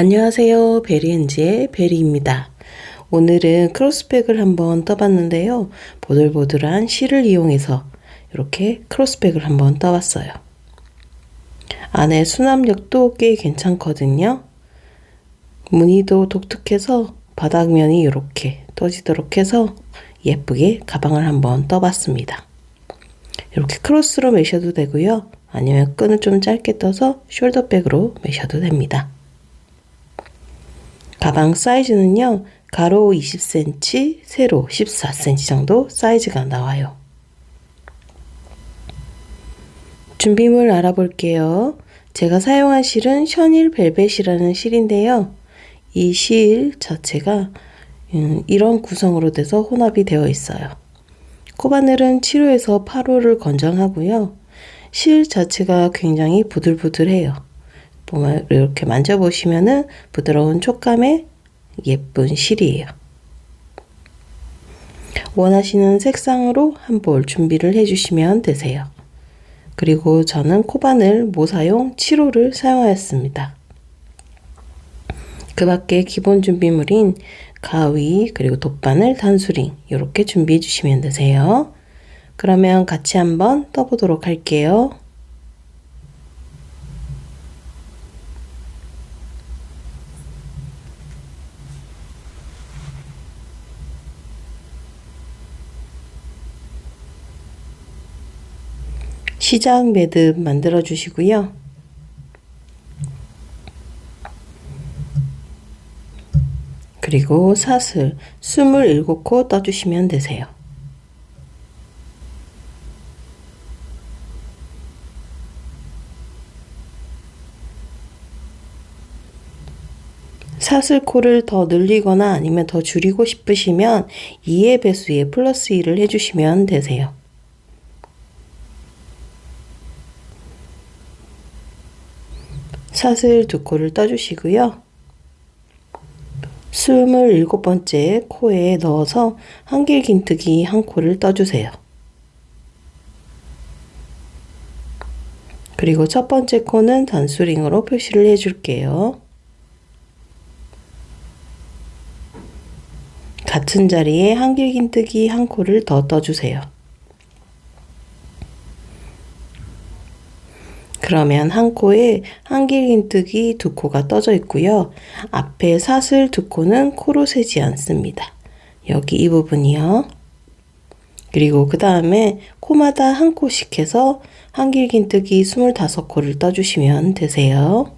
안녕하세요. 베리엔지의 베리입니다. 오늘은 크로스백을 한번 떠봤는데요. 보들보들한 실을 이용해서 이렇게 크로스백을 한번 떠봤어요. 안에 수납력도 꽤 괜찮거든요. 무늬도 독특해서 바닥면이 이렇게 떠지도록 해서 예쁘게 가방을 한번 떠봤습니다. 이렇게 크로스로 매셔도 되고요. 아니면 끈을 좀 짧게 떠서 숄더백으로 매셔도 됩니다. 가방 사이즈는요, 가로 20cm, 세로 14cm 정도 사이즈가 나와요. 준비물 알아볼게요. 제가 사용한 실은 셔닐 벨벳이라는 실인데요. 이 실 자체가 이런 구성으로 돼서 혼합이 되어 있어요. 코바늘은 7호에서 8호를 권장하고요. 실 자체가 굉장히 부들부들해요. 이렇게 만져보시면은 부드러운 촉감의 예쁜 실이에요. 원하시는 색상으로 한 볼 준비를 해주시면 되세요. 그리고 저는 코바늘 모사용 7호를 사용하였습니다. 그 밖에 기본 준비물인 가위 그리고 돗바늘, 단수링 이렇게 준비해 주시면 되세요. 그러면 같이 한번 떠보도록 할게요. 시작 매듭 만들어 주시고요. 그리고 사슬 27코 떠주시면 되세요. 사슬코를 더 늘리거나 아니면 더 줄이고 싶으시면 2의 배수에 플러스 1을 해주시면 되세요. 사슬 2코를 떠주시고요. 27번째 코에 넣어서 한길긴뜨기 1코를 떠주세요. 그리고 첫 번째 코는 단수링으로 표시를 해줄게요. 같은 자리에 한길긴뜨기 1코를 더 떠주세요. 그러면 한 코에 한길긴뜨기 2코가 떠져 있고요. 앞에 사슬 2코는 코로 세지 않습니다. 여기 이 부분이요. 그리고 그 다음에 코마다 한 코씩 해서 한길긴뜨기 25코를 떠주시면 되세요.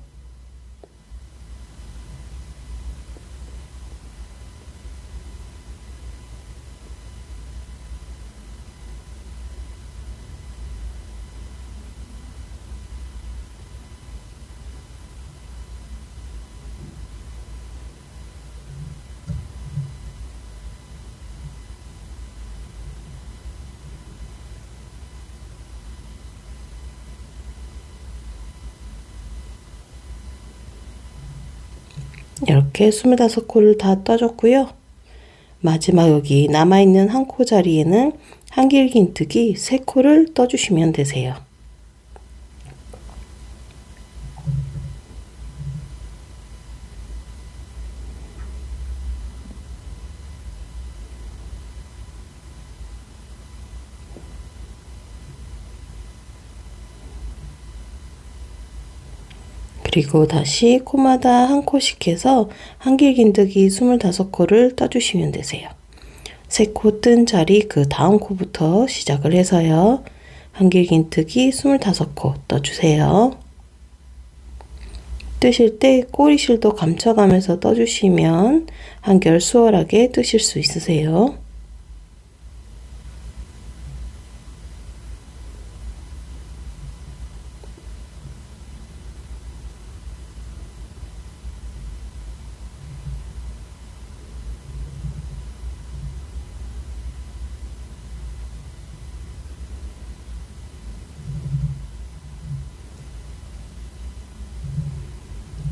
이렇게 25코를 다 떠줬고요. 마지막 여기 남아있는 한 코 자리에는 한길긴뜨기 3코를 떠주시면 되세요. 그리고 다시 코마다 한 코씩 해서 한길긴뜨기 25코를 떠주시면 되세요. 3코 뜬 자리 그 다음 코부터 시작을 해서요. 한길긴뜨기 25코 떠주세요. 뜨실 때 꼬리실도 감춰가면서 떠주시면 한결 수월하게 뜨실 수 있으세요.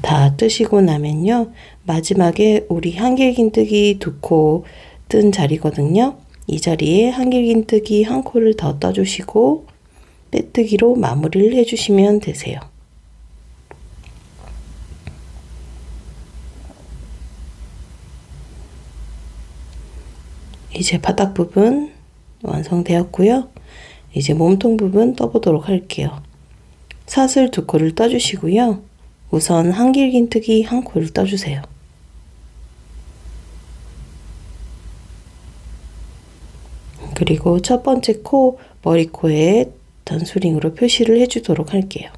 다 뜨시고 나면요. 마지막에 우리 한길긴뜨기 2코 뜬 자리거든요. 이 자리에 한길긴뜨기 1코를 더 떠주시고 빼뜨기로 마무리를 해주시면 되세요. 이제 바닥 부분 완성되었고요. 이제 몸통 부분 떠보도록 할게요. 사슬 2코를 떠주시고요. 우선 한길긴뜨기 1코를 떠주세요. 그리고 첫 번째 코, 머리코에 단수링으로 표시를 해주도록 할게요.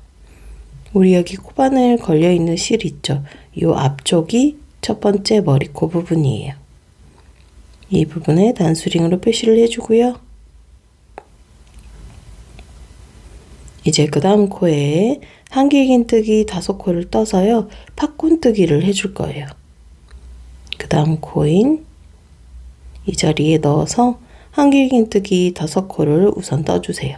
우리 여기 코바늘 걸려있는 실 있죠? 이 앞쪽이 첫 번째 머리코 부분이에요. 이 부분에 단수링으로 표시를 해주고요. 이제 그 다음 코에 한길긴뜨기 5코를 떠서요. 팝콘뜨기를 해줄 거예요. 그 다음 코인 이 자리에 넣어서 한길긴뜨기 5코를 우선 떠주세요.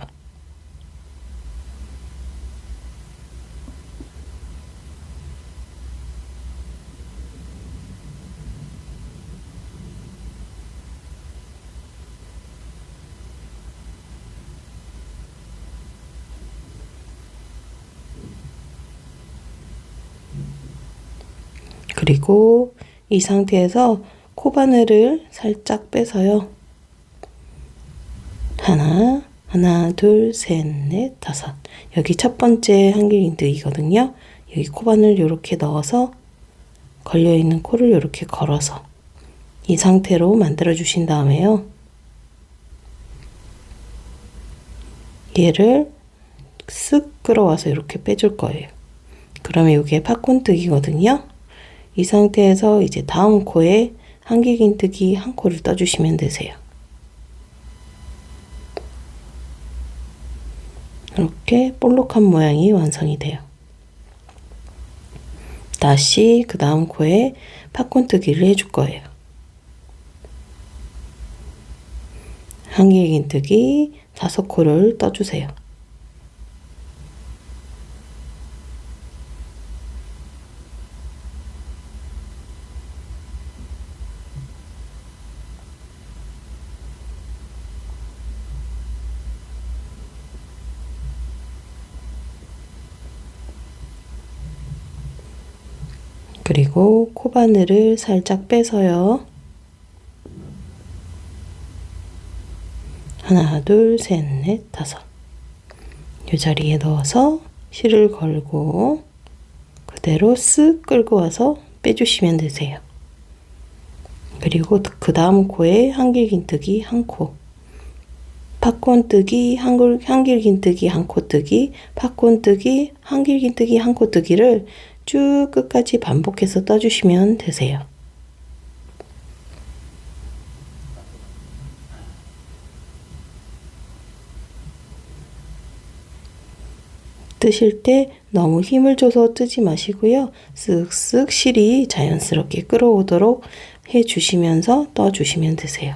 그리고 이 상태에서 코바늘을 살짝 빼서요. 하나, 둘, 셋, 넷, 5. 여기 첫 번째 한길긴뜨기거든요. 여기 코바늘 이렇게 넣어서 걸려있는 코를 이렇게 걸어서 이 상태로 만들어 주신 다음에요. 얘를 쓱 끌어와서 이렇게 빼줄 거예요. 그러면 이게 팝콘뜨기거든요. 이 상태에서 이제 다음 코에 한길긴뜨기 1코를 떠주시면 되세요. 이렇게 볼록한 모양이 완성이 돼요. 다시 그 다음 코에 팝콘뜨기를 해줄 거예요. 한길긴뜨기 5코를 떠주세요. 그리고 코바늘을 살짝 빼서요. 하나, 둘, 셋, 넷, 5. 이 자리에 넣어서 실을 걸고 그대로 쓱 끌고 와서 빼주시면 되세요. 그리고 그 다음 코에 한길긴뜨기 1코, 팝콘뜨기, 한길긴뜨기 1코 뜨기, 팝콘뜨기, 한길긴뜨기 1코 뜨기를 쭉 끝까지 반복해서 떠주시면 되세요. 뜨실 때 너무 힘을 줘서 뜨지 마시고요. 쓱쓱 실이 자연스럽게 끌어오도록 해주시면서 떠주시면 되세요.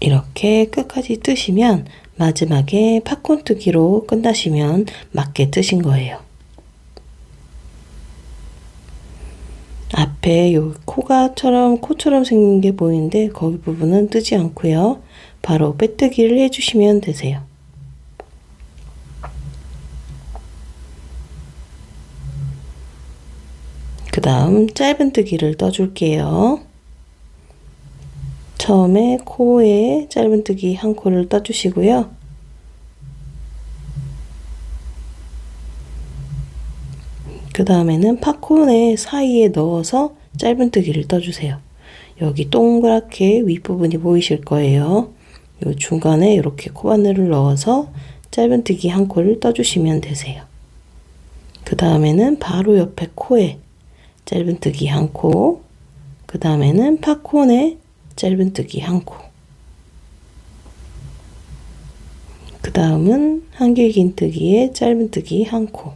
이렇게 끝까지 뜨시면 마지막에 팝콘뜨기로 끝나시면 맞게 뜨신 거예요. 앞에 요 코처럼 생긴 게 보이는데 거기 부분은 뜨지 않고요. 바로 빼뜨기를 해주시면 되세요. 그 다음 짧은 뜨기를 떠줄게요. 처음에 코에 짧은뜨기 한 코를 떠주시고요. 그 다음에는 팝콘의 사이에 넣어서 짧은뜨기를 떠주세요. 여기 동그랗게 윗부분이 보이실 거예요. 요 중간에 이렇게 코바늘을 넣어서 짧은뜨기 한 코를 떠주시면 되세요. 그 다음에는 바로 옆에 코에 짧은뜨기 한 코, 그 다음에는 팝콘에 짧은뜨기 한 코, 그 다음은 한길긴뜨기에 짧은뜨기 한 코.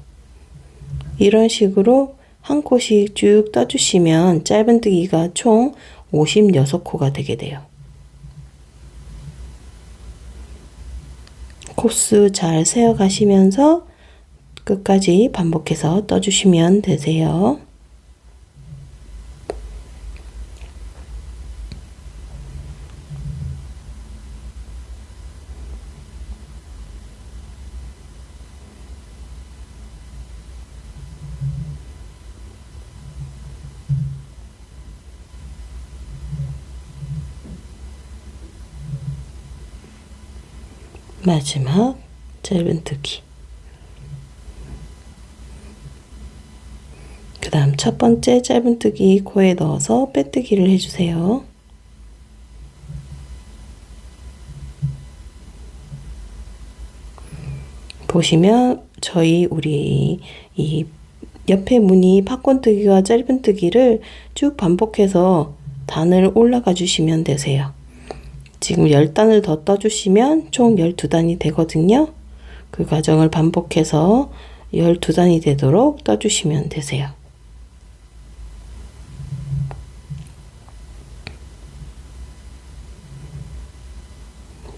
이런 식으로 한 코씩 쭉 떠주시면 짧은뜨기가 총 56코가 되게 돼요. 코스 잘 세어 가시면서 끝까지 반복해서 떠주시면 되세요. 마지막 짧은뜨기. 그 다음 첫 번째 짧은뜨기 코에 넣어서 빼뜨기를 해주세요. 보시면 우리 이 옆에 무늬 팝콘뜨기와 짧은뜨기를 쭉 반복해서 단을 올라가 주시면 되세요. 지금 10단을 더 떠주시면 총 12단이 되거든요. 그 과정을 반복해서 12단이 되도록 떠주시면 되세요.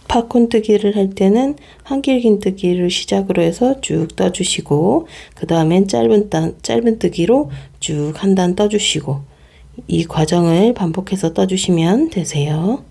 팝콘뜨기를 할 때는 한길긴뜨기를 시작으로 해서 쭉 떠주시고 그 다음엔 짧은뜨기로 쭉 한 단 떠주시고 이 과정을 반복해서 떠주시면 되세요.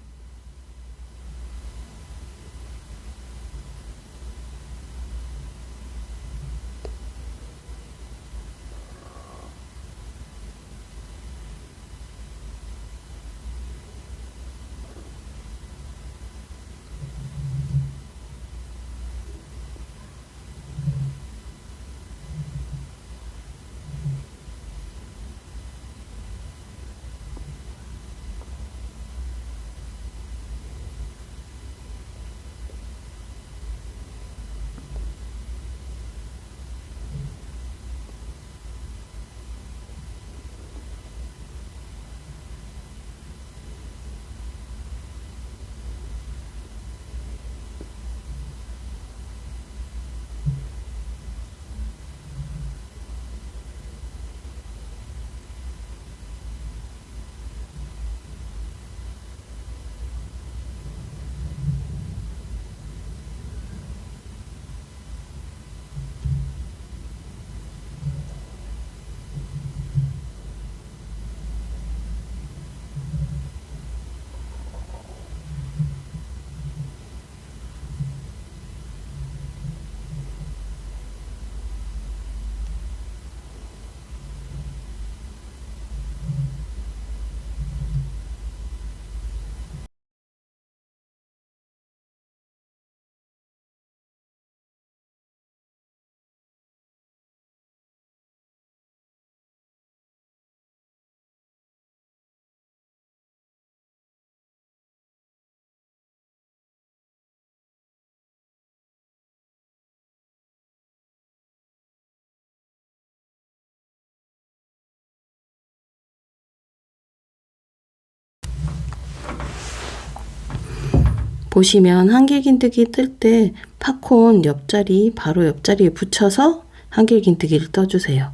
보시면 한길긴뜨기 뜰 때 팝콘 옆자리 바로 옆자리에 붙여서 한길긴뜨기를 떠주세요.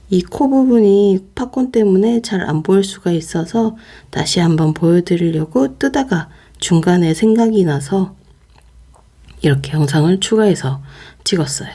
이 코 부분이 팝콘 때문에 잘 안 보일 수가 있어서 다시 한번 보여드리려고 뜨다가 중간에 생각이 나서 이렇게 영상을 추가해서 찍었어요.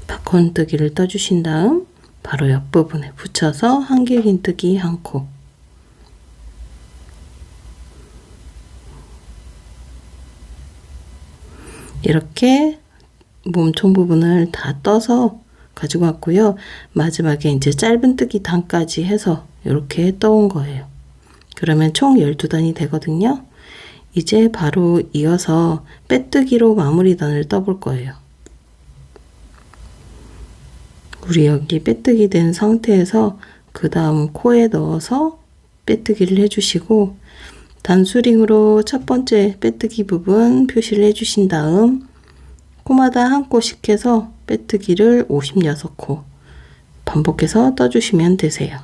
팝콘뜨기를 떠주신 다음 바로 옆부분에 붙여서 한길긴뜨기 한 코. 이렇게 몸통 부분을 다 떠서 가지고 왔고요. 마지막에 이제 짧은뜨기 단까지 해서 이렇게 떠온 거예요. 그러면 총 12단이 되거든요. 이제 바로 이어서 빼뜨기로 마무리 단을 떠볼 거예요. 우리 여기 빼뜨기 된 상태에서 그 다음 코에 넣어서 빼뜨기를 해주시고, 단수링으로 첫 번째 빼뜨기 부분 표시를 해주신 다음 코마다 한 코씩 해서 빼뜨기를 56코 반복해서 떠주시면 되세요.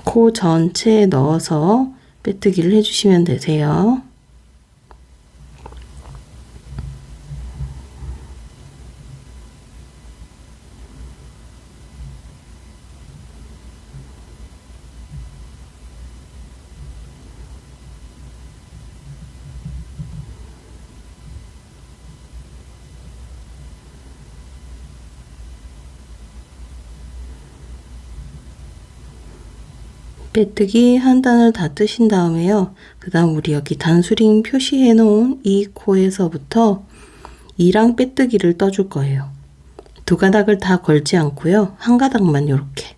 코 전체에 넣어서 빼뜨기를 해주시면 되세요. 빼뜨기 한 단을 다 뜨신 다음에요. 그 다음 우리 여기 단수링 표시해 놓은 이 코에서부터 이랑 빼뜨기를 떠줄 거예요. 두 가닥을 다 걸지 않고요. 한 가닥만 이렇게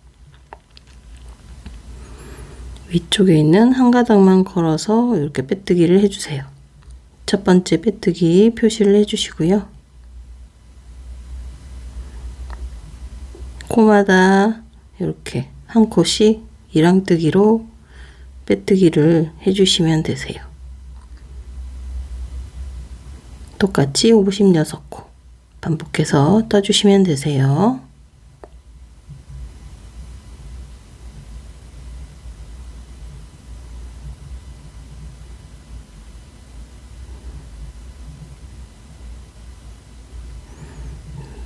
위쪽에 있는 한 가닥만 걸어서 이렇게 빼뜨기를 해주세요. 첫 번째 빼뜨기 표시를 해주시고요. 코마다 이렇게 한 코씩 이랑뜨기로 빼뜨기를 해주시면 되세요. 똑같이 56코 반복해서 떠주시면 되세요.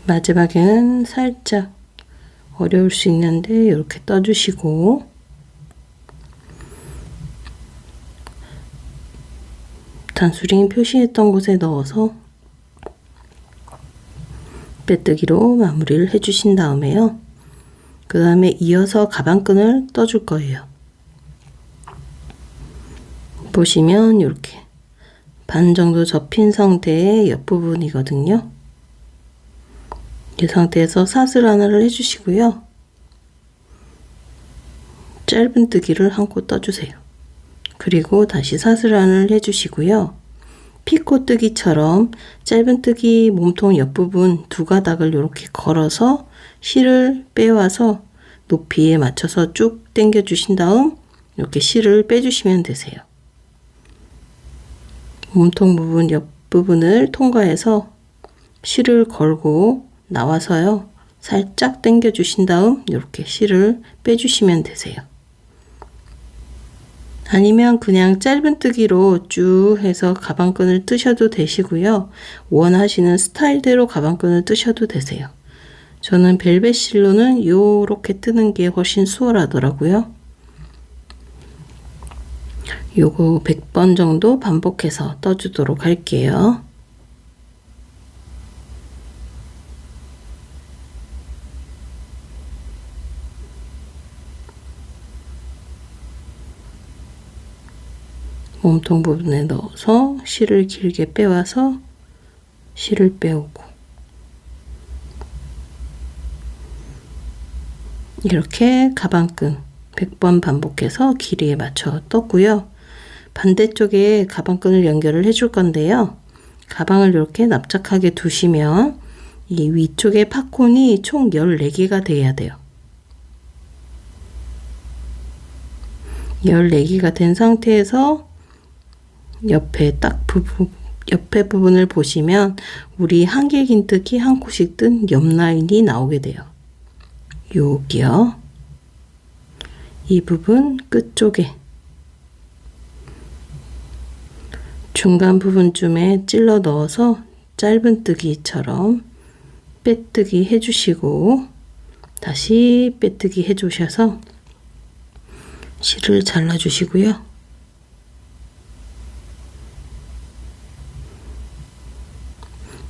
마지막에는 살짝 어려울 수 있는데 이렇게 떠주시고, 단수링 표시했던 곳에 넣어서 빼뜨기로 마무리를 해주신 다음에요. 그 다음에 이어서 가방끈을 떠줄 거예요. 보시면 이렇게 반 정도 접힌 상태의 옆부분이거든요. 이 상태에서 사슬 하나를 해주시고요. 짧은뜨기를 한 코 떠주세요. 그리고 다시 사슬 하나를 해주시고요. 피코뜨기처럼 짧은뜨기 몸통 옆부분 두 가닥을 이렇게 걸어서 실을 빼와서 높이에 맞춰서 쭉 당겨 주신 다음 이렇게 실을 빼주시면 되세요. 몸통 부분 옆부분을 통과해서 실을 걸고 나와서요. 살짝 당겨 주신 다음 이렇게 실을 빼주시면 되세요. 아니면 그냥 짧은뜨기로 쭉 해서 가방끈을 뜨셔도 되시고요. 원하시는 스타일대로 가방끈을 뜨셔도 되세요. 저는 벨벳실로는 요렇게 뜨는 게 훨씬 수월하더라고요. 요거 100번 정도 반복해서 떠주도록 할게요. 몸통 부분에 넣어서 실을 길게 빼와서 실을 빼오고, 이렇게 가방끈 100번 반복해서 길이에 맞춰 떴고요. 반대쪽에 가방끈을 연결을 해줄 건데요. 가방을 이렇게 납작하게 두시면 이 위쪽에 팝콘이 총 14개가 돼야 돼요. 14개가 된 상태에서 옆에 옆에 부분을 보시면 우리 한길긴뜨기 한 코씩 뜬 옆 라인이 나오게 돼요. 여기요. 이 부분 끝쪽에 중간 부분쯤에 찔러 넣어서 짧은뜨기처럼 빼뜨기 해주시고, 다시 빼뜨기 해주셔서 실을 잘라주시고요.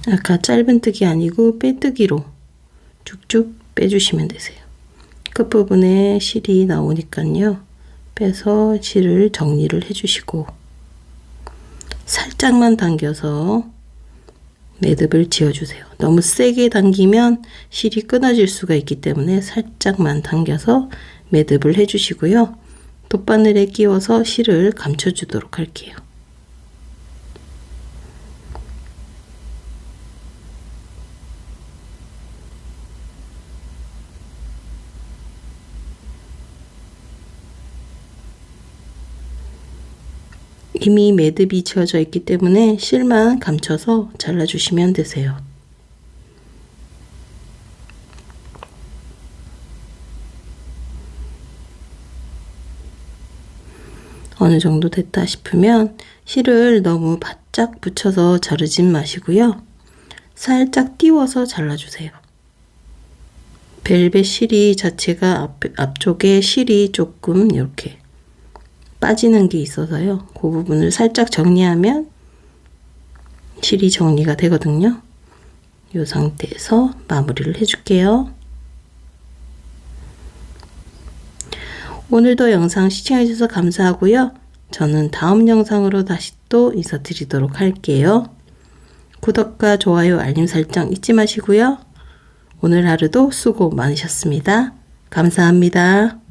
아까 짧은뜨기 아니고 빼뜨기로 쭉쭉 빼주시면 되세요. 끝부분에 실이 나오니까요. 빼서 실을 정리를 해주시고 살짝만 당겨서 매듭을 지어주세요. 너무 세게 당기면 실이 끊어질 수가 있기 때문에 살짝만 당겨서 매듭을 해주시고요. 돗바늘에 끼워서 실을 감춰주도록 할게요. 이미 매듭이 지어져 있기 때문에 실만 감춰서 잘라주시면 되세요. 어느 정도 됐다 싶으면 실을 너무 바짝 붙여서 자르진 마시고요. 살짝 띄워서 잘라주세요. 벨벳 실이 자체가 앞쪽에 실이 조금 이렇게 빠지는 게 있어서요. 그 부분을 살짝 정리하면 실이 정리가 되거든요. 이 상태에서 마무리를 해줄게요. 오늘도 영상 시청해주셔서 감사하고요. 저는 다음 영상으로 다시 또 인사드리도록 할게요. 구독과 좋아요, 알림 설정 잊지 마시고요. 오늘 하루도 수고 많으셨습니다. 감사합니다.